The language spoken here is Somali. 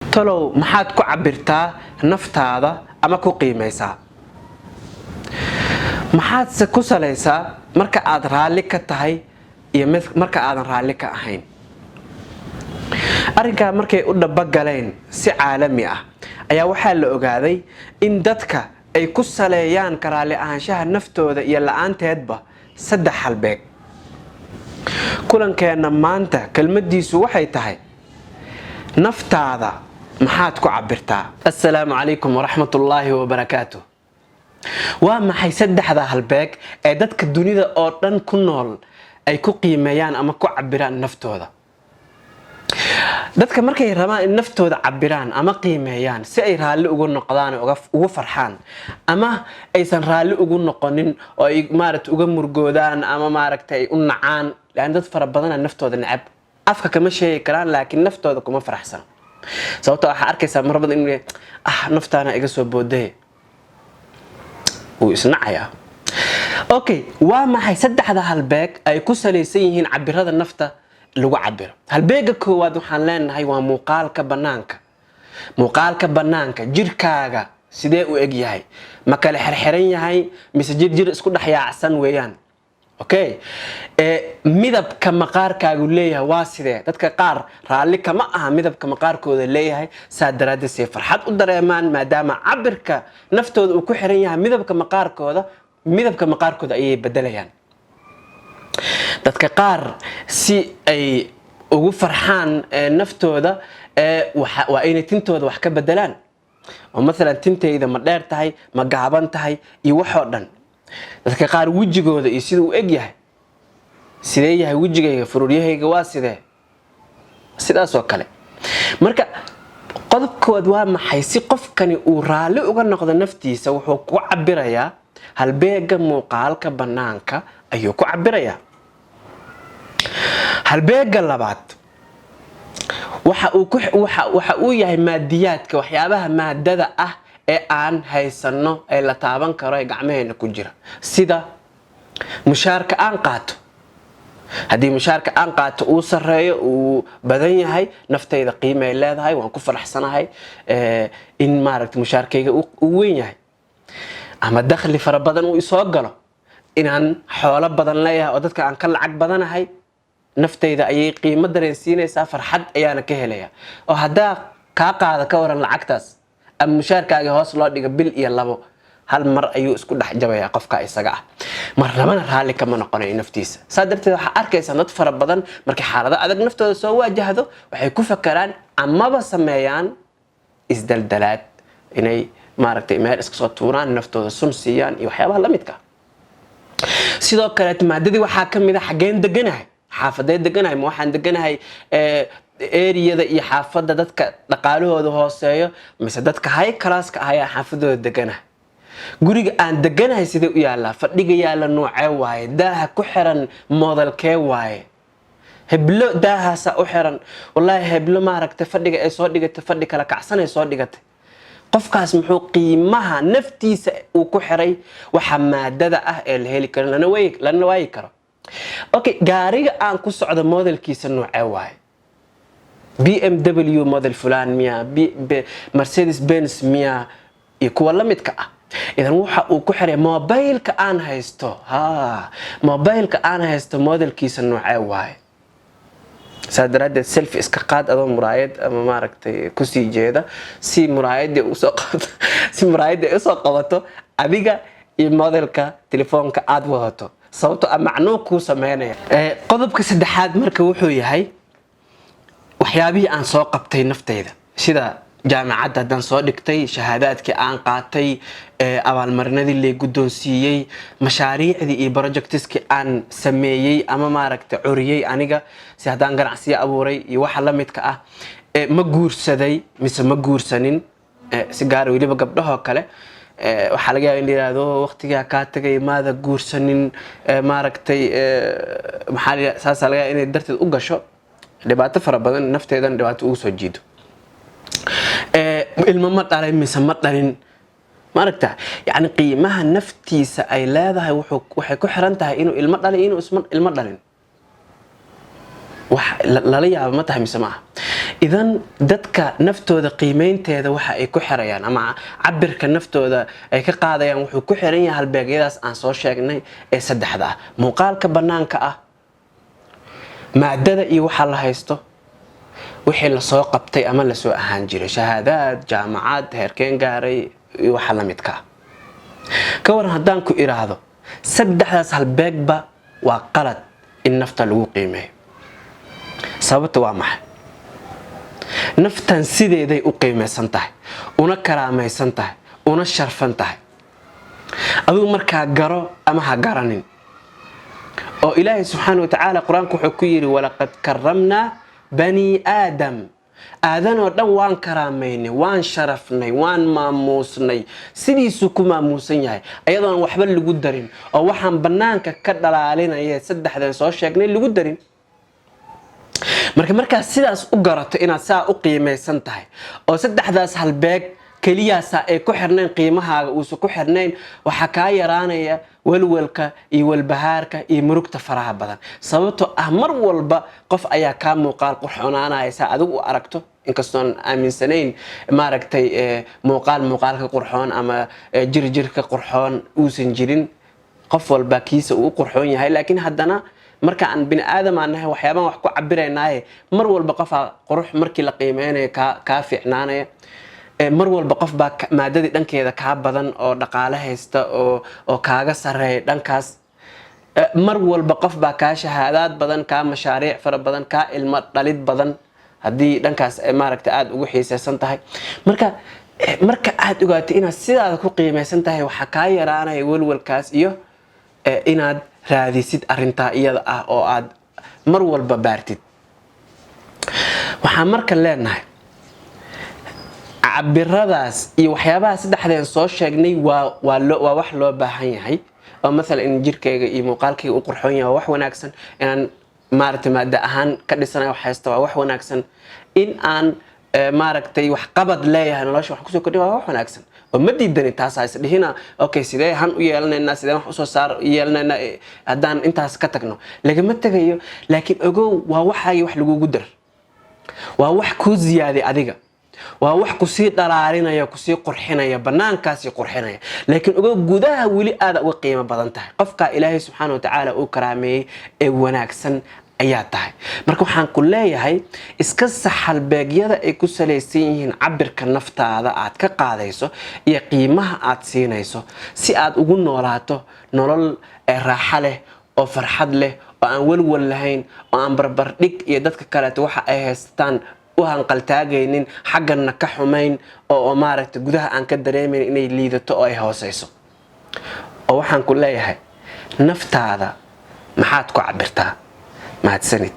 talow maxaad ku cabirtaa naftaada ama ku qiimaysaa? maxaadse ku salaysaa marka aad raalli ka tahay iyo marka aadan raalli ka ahayn? arrinkaa markay u dhabagaleen si caalami ah ayaa waxaa la ogaaday in dadka ay ku saleeyaan ka raalli ahaanshaha naftooda iyo la'aanteedba 3 halbeeg. kulankeena maanta kelmadiisu waxay tahay naftaada maxaad ku cabirtaa? assalaamu calaykum waraxmatullaahi wabarakaatuh. waa maxay 3 halbeeg ee dadka dunida oo dhan ku nool ay ku qiimeeyaan ama ku cabiraan naftooda? dadka markay rabaan in naftooda cabiraan ama qiimeeyaan si ay raalli ugu noqdaan ugu farxaan ama aysan raalli ugu noqonin oo ay uga murgoodaan ama ay u nacaan, laan dad fara badan naftooda nacab afka kama sheegi karaan laakiin naftooda kuma faraxsan. sababtoo waxa arkaysaa mar badan in naftaana iga soo booday uu isnacaya. okay, waa maxay 3 halbeeg ay ku salaysan yihiin cabirada nafta lagu cabiro? halbeega koowaad waxaan leenahay waa muuqaalka banaanka. muuqaalka banaanka jirkaaga sidee u eg yahay? ma kala xirxiran yahay mise jir isku dhaxyaacsan weeyaan? okay, midabka maqaarkaagu leeyahay waa sidee? dadka qaar raalli kama aha midabka maqaarkooda leeyahay, saa daraaddeed say farxad u dareemaan maadaama cabirka naftooda uu ku xiran yahay midabka maqaarkooda ayay bedelayaan. dadka qaar si ay ugu farxaan naftooda waa inay tintooda wax ka bedelaan, oo maalan tintayda ma dheer tahay ma gaaban tahay iyo waxoo dhan. dadka qaar wejigooda iyo siduu u eg yahay, sidee yahay wejigayga, furuuryahayga waa sidee, sidaasoo kale. marka qodobkood waa maxay? si qofkani uu raalli uga noqdo naftiisa wuxuu ku cabirayaa halbeega muuqaalka banaanka ayuu ku cabirayaa. halbeega labaad waxa uu yahay maadiyaadka, waxyaabaha maadada ah ee aan haysano ee la taaban karo ee gacmaheena ku jira, sida mushaarka aan qaato. haddii mushaarka aan qaato uu sareeyo uu badan yahay, naftayda qiimay leedahay, waan ku faraxsanahay in mushaarkayga uu weyn yahay. ama dakhli fara badan uu isoo galo, inaan xoolo badan leeyahay oo dadka aan ka lacag badanahay, naftayda ayay qiimo dareensiinaysaa, farxad ayaana ka helaya. oo haddaa kaa qaada ka waran lacagtaas ama mushaarkaaga hoos loo dhiga bil iyo 2 hal mar ayuu isku dhex jabayaa qofka isaga ah, marnamana raalli kama noqonayo naftiisa. saa darteed waxaa arkaysaa dad fara badan markay xaalado adag naftooda soo waajahdo waxay ku fakaraan amaba sameeyaan isdaldalaad, inay meel iska soo tuuraan, naftooda sun siiyaan iyo waxyaabaha la midka. sidoo kale maadadii waxaa ka mid ah xageen deganahay, xaafadee deganahay, ma waxaan deganahay eriyada iyo xaafadda dadka dhaqaalahooda hooseeyo mise dadka high classka ah ayaa xaafadooda deganahay. guriga aan deganahay sidee u yaallaa, fadhiga yaalla noocee waaye, daaha ku xiran modelkee waaye, heblo daahaasa u xiran, wallaahi heblo fadhiga ay soo dhigatay fadhi kala kacsan ay soo dhigatay. qofkaas muxuu qiimaha naftiisa uu ku xiray waxa maadada ah ee la heli karo lana waayi karo. okay, gaariga aan ku socdo modelkiisa noocee waaye, BMW model fulaan miya, Mercedes Benz miya iyo kuwa la midka ah. idan waxa uu ku xiray mobilka aan haysto, mobilka aan haysto modelkiisa noocee waaye. saa daraaddeed selfie iska qaad adoo muraayad ama ku sii jeeda si muraayadii usoo qabato adiga iyo modelka telefoonka aad wadato, sababtoo macnuu kuu sameynaya. qodobka 3aad marka wuxuu yahay waxyaabihii aan soo qabtay naftayda, sida jaamacadda haddaan soo dhigtay, shahaadaadkii aan qaatay, abaalmarinadii la guddoonsiiyey, mashaariicdii iyo projectiskii aan sameeyey ama curiyey aniga, si haddaan ganacsiyo abuuray iyo waxa la midka ah. ma guursaday mise ma guursanin, si gaar weliba gabdhahoo kale waxaa laga yaabaa in la yiraahdo waqtigaa kaa tagay maada guursanin, saasaa laga yaabaa inay darteed u gasho dhibaato fara badan, nafteedana dhibaato ugu soo jiido. ilmo ma dhalay mise ma dhalin, yani qiimaha naftiisa ay leedahay waxay ku xiran tahay inuu ilmo dhalay inuu ilmo dhalin. wax lala yaabo ma tahay mise maaha. idan dadka naftooda qiimeynteeda waxa ay ku xirayaan ama cabirka naftooda ay ka qaadayaan wuxuu ku xiran yahay halbeegyadaas aan soo sheegnay ee saddexda ah: muuqaalka banaanka ah, maadada iyo waxa la haysto, wixii la soo qabtay ama la soo ahaan jiray, shahaadaad, jaamacad, heerkeen gaaray iyo waxa la midka ah. ka waran haddaan ku iraahdo saddexdaas halbeegba waa qalad in nafta lagu qiimeeyo. sababta waa maxay? naftan sideeday u qiimeysan tahay, una karaamaysan tahay, una sharfan tahay. adigu markaa garo ama ha garanin. oo ilaahay subxaanahu wa tacaala qur-aanku wuxuu ku yidhi walaqad karamnaa bani aadam. aadanoo dhan waan karaamaynay, waan sharafnay, waan maamuusnay, sidiisuu ku maamuusan yahay ayadoon waxba lagu darin oo waxaan bannaanka ka dhalaalinaya saddexdan soo sheegnay lagu darin. markaad sidaas u garato inaad saa u qiimeysan tahay oo saddexdaas halbeeg keliyaasa ay ku xirnayn qiimahaaga uusan ku xirnayn, waxaa kaa yaraanaya walwalka iyo walbahaarka iyo murugta faraha badan. sababtoo ah mar walba qof ayaa kaa muuqaal qurxoonaanaya saa adigu u aragto, inkastoon aaminsanayn maaragtay muuqaalka qurxoon ama jirka qurxoon uusan jirin. qof walba kiisa uu qurxoon yahay, laakiin haddana marka aan bini aadam aan nahay waxyaabahan wax ku cabiraynaaye mar walba qofaa qurux markii la qiimeynayo kaa fiicnaanaya. mar walba qof baa maadadii dhankeeda kaa badan oo dhaqaale haysta oo kaaga sareeya dhankaas. mar walba qof baa kaa shahaadaad badan, kaa mashaariic fara badan, kaa ilmo dhalid badan haddii dhankaas maaragta aad ugu xiiseysan tahay. marka aad ogaato inaad sidaada ku qiimeysan tahay, waxaa kaa yaraanaya walwalkaas iyo inaad raadisid arintaa iyada ah oo aad mar walba baartid. waxaan marka leenahay cabiradaas iyo waxyaabaha saddexdeen soo sheegnay waa wax loo baahan yahay. oo mesela in jirkayga iyo muuqaalkayga u qurxoon yahay waa wax wanaagsan. inaan maaragtay maada ahaan ka dhisanayo wax haysta waa wax wanaagsan. in aan maaragtay wax qabad leeyahay nolosha wax kusoo kordhin waa wax wanaagsan. oo ma diidani taas ha isdhihina okay sidee han u yeelanaynaa, sidee wax usoo saar yeelanaynaa haddaan intaas ka tagno. lagama tegayo, laakiin ogow waa waxaagii wax lagugu dar, waa wax kuu ziyaaday adiga, waa wax kusii dhalaalinaya, kusii qurxinaya, banaankaasii qurxinaya. laakiin ogow gudaha weli aada uga qiimo badan tahay. qofkaa ilaahay subxaana wa tacaala uu karaameeyey ee wanaagsan ayaa tahay. marka waxaan ku leeyahay iska sax halbeegyada ay ku salaysan yihiin cabirka naftaada aad ka qaadayso iyo qiimaha aad siinayso, si aad ugu noolaato nolol raaxo leh oo farxad leh oo aan walwal lahayn, oo aan barbardhig iyo dadka kaleeto waxa ay haystaan u hanqaltaagaynin, xaggana ka xumayn, oo maaragtay gudaha aan ka dareemayn inay liidato oo ay hooseyso. oo waxaan ku leeyahay naftaada maxaad ku cabirtaa? mahadsanid.